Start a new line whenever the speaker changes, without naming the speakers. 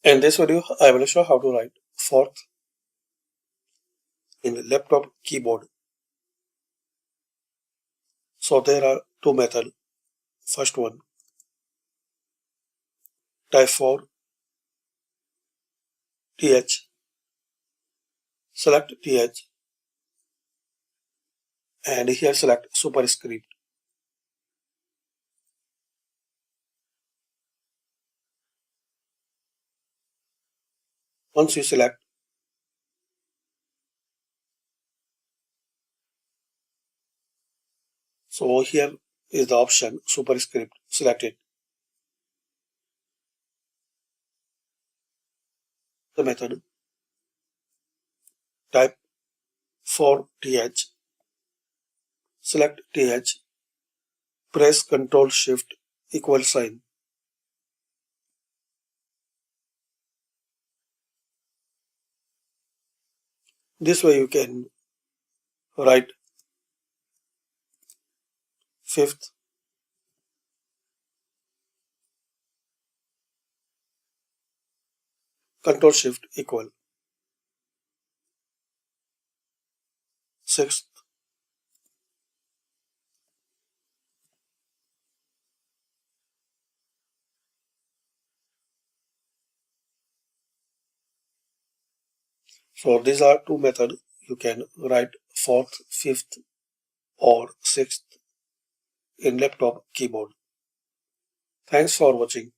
In this video, I will show how to write fourth in laptop keyboard. So there are two methods. First one, type for th, select th, and here select superscript. Once you select, so here is the option superscript. Select it. The method, type for th, select th, press Ctrl Shift equal sign. This way you can write fifth, Ctrl Shift equal sixth, so these are two methods. You can write fourth, fifth, or sixth in laptop keyboard. Thanks for watching.